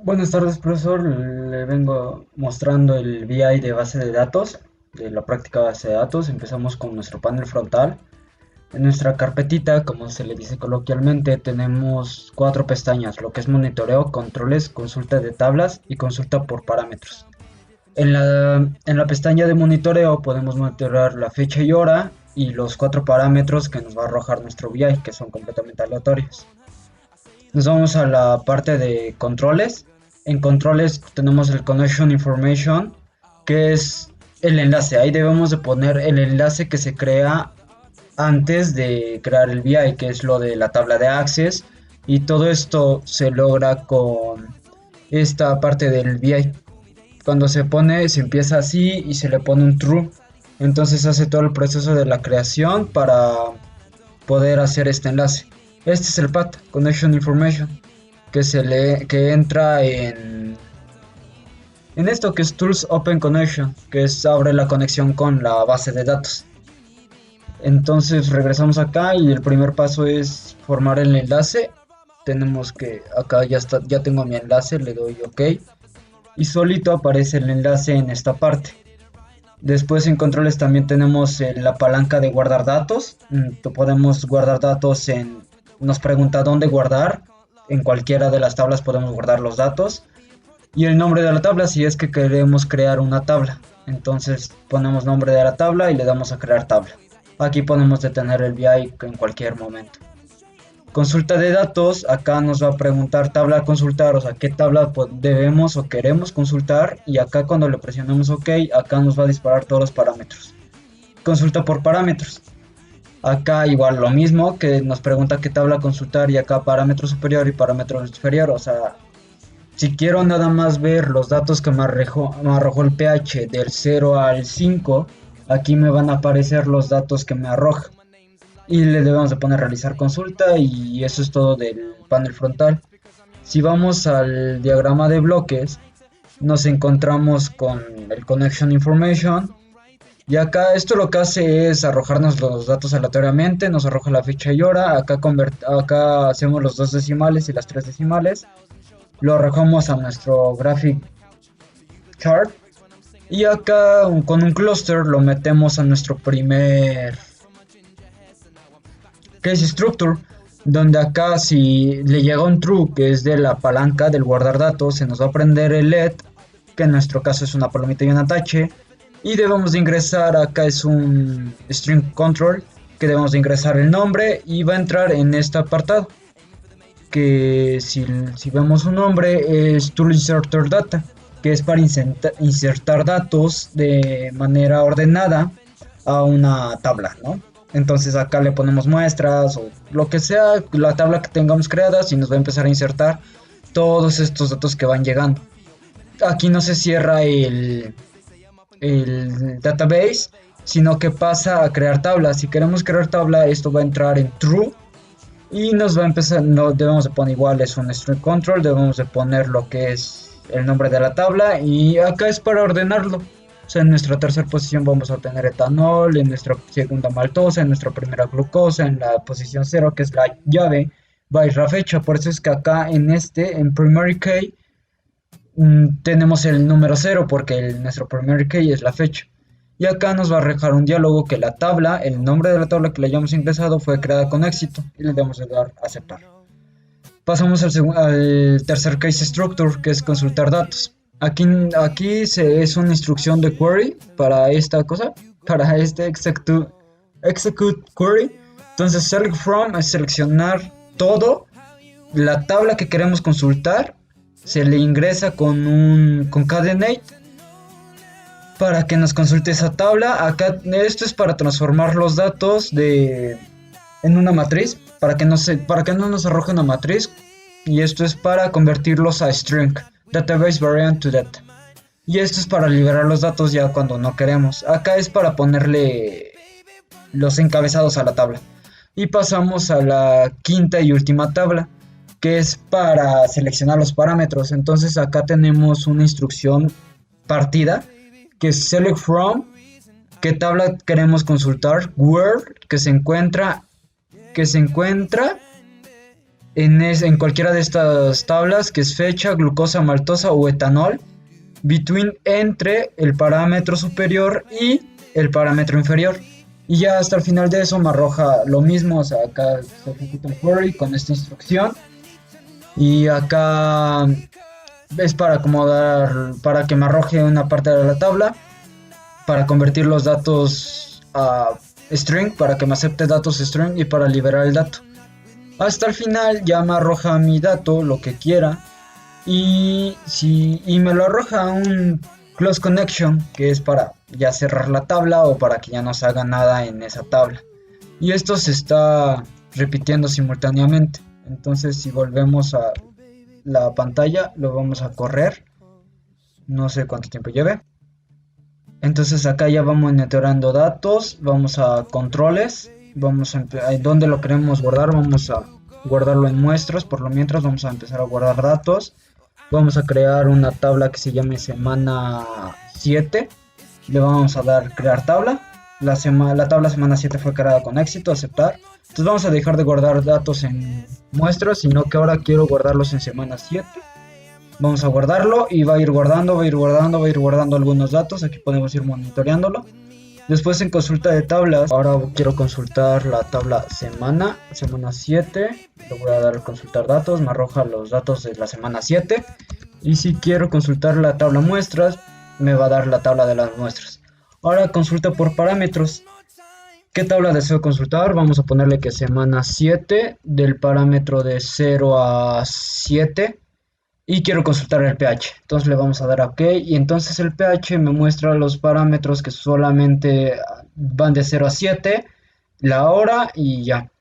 Buenas tardes, profesor. Le vengo mostrando el BI de base de datos, de la práctica base de datos. Empezamos con nuestro panel frontal. En nuestra carpetita, como se le dice coloquialmente, tenemos cuatro pestañas, lo que es monitoreo, controles, consulta de tablas y consulta por parámetros. En la pestaña de monitoreo podemos monitorear la fecha y hora y los cuatro parámetros que nos va a arrojar nuestro BI, que son completamente aleatorios. Nos vamos a la parte de controles. En controles tenemos el Connection Information, que es el enlace. Ahí debemos de poner el enlace que se crea antes de crear el BI, que es lo de la tabla de Access. Y todo esto se logra con esta parte del BI. Cuando se empieza así y se le pone un true. Entonces hace todo el proceso de la creación para poder hacer este enlace. Este es el path, Connection Information, que entra en esto que es Tools Open Connection, abre la conexión con la base de datos. Entonces regresamos acá y el primer paso es formar el enlace. Tenemos que acá ya tengo mi enlace, le doy OK y solito aparece el enlace en esta parte. Después en controles también tenemos la palanca de guardar datos. Podemos guardar datos nos pregunta dónde guardar. En cualquiera de las tablas podemos guardar los datos. Y el nombre de la tabla si es que queremos crear una tabla. Entonces ponemos nombre de la tabla y le damos a crear tabla. Aquí podemos detener el BI en cualquier momento. Consulta de datos, acá nos va a preguntar tabla a consultar, o sea, qué tabla debemos o queremos consultar, y acá cuando le presionamos OK, acá nos va a disparar todos los parámetros. Consulta por parámetros. Acá igual lo mismo, que nos pregunta qué tabla consultar, y acá parámetro superior y parámetro inferior, o sea, si quiero nada más ver los datos que me arrojó el pH del 0 al 5, aquí me van a aparecer los datos que me arroja. Y le debemos de poner realizar consulta y eso es todo del panel frontal. Si vamos al diagrama de bloques, nos encontramos con el Connection Information. Y acá esto lo que hace es arrojarnos los datos aleatoriamente, nos arroja la fecha y hora. Acá hacemos los dos decimales y las tres decimales. Lo arrojamos a nuestro graphic chart. Y acá con un cluster lo metemos a nuestro primer case structure, donde acá si le llega un true, que es de la palanca del guardar datos, se nos va a prender el LED, que en nuestro caso es una palomita y un atache, y debemos de ingresar, acá es un string control, que debemos de ingresar el nombre, y va a entrar en este apartado, que si vemos un nombre es tool inserter data, que es para insertar datos de manera ordenada a una tabla, ¿no? Entonces acá le ponemos muestras o lo que sea, la tabla que tengamos creada, y nos va a empezar a insertar todos estos datos que van llegando. Aquí no se cierra el database, sino que pasa a crear tablas. Si queremos crear tabla, esto va a entrar en true y nos va a empezar, no debemos de poner igual, es un string control, debemos de poner lo que es el nombre de la tabla y acá es para ordenarlo. O sea, en nuestra tercera posición vamos a tener etanol, en nuestra segunda maltosa, en nuestra primera glucosa, en la posición 0 que es la llave, va a ir la fecha. Por eso es que acá en primary key, tenemos el número 0 porque nuestro primary key es la fecha. Y acá nos va a arrojar un diálogo que la tabla, el nombre de la tabla que le hayamos ingresado fue creada con éxito y le debemos de dar a aceptar. Pasamos al tercer case structure, que es consultar datos. Aquí es una instrucción de query para esta cosa, para este execute query. Entonces select from es seleccionar todo, la tabla que queremos consultar, se le ingresa con un concatenate para que nos consulte esa tabla. Acá esto es para transformar los datos en una matriz, para que no nos arroje una matriz, y esto es para convertirlos a string, database variant to data, y esto es para liberar los datos ya cuando no queremos. Acá es para ponerle los encabezados a la tabla. Y pasamos a la quinta y última tabla, que es para seleccionar los parámetros. Entonces acá tenemos una instrucción partida, que es select from, qué tabla queremos consultar, where, que se encuentra en cualquiera de estas tablas, que es fecha, glucosa, maltosa o etanol, entre el parámetro superior y el parámetro inferior. Y ya hasta el final de eso me arroja lo mismo, o sea, acá se ejecuta el query con esta instrucción. Y acá es para acomodar, para que me arroje una parte de la tabla, para convertir los datos a string, para que me acepte datos string y para liberar el dato. Hasta el final ya me arroja mi dato, lo que quiera, y me lo arroja a un close connection, que es para ya cerrar la tabla o para que ya no se haga nada en esa tabla. Y esto se está repitiendo simultáneamente. Entonces, si volvemos a la pantalla, lo vamos a correr. No sé cuánto tiempo lleve. Entonces acá ya vamos monitoreando datos, vamos a controles, vamos a donde lo queremos guardar, vamos a guardarlo en muestras. Por lo mientras vamos a empezar a guardar datos. Vamos a crear una tabla que se llame semana 7. Le vamos a dar crear tabla. La tabla semana 7 fue creada con éxito, aceptar. Entonces vamos a dejar de guardar datos en muestras, sino que ahora quiero guardarlos en semana 7. Vamos a guardarlo y va a ir guardando, va a ir guardando, va a ir guardando algunos datos. Aquí podemos ir monitoreándolo. Después en consulta de tablas, ahora quiero consultar la tabla semana 7. Le voy a dar a consultar datos, me arroja los datos de la semana 7. Y si quiero consultar la tabla muestras, me va a dar la tabla de las muestras. Ahora consulta por parámetros. ¿Qué tabla deseo consultar? Vamos a ponerle que semana 7 del parámetro de 0 a 7. Y quiero consultar el pH, entonces le vamos a dar a OK y entonces el pH me muestra los parámetros que solamente van de 0 a 7, la hora y ya.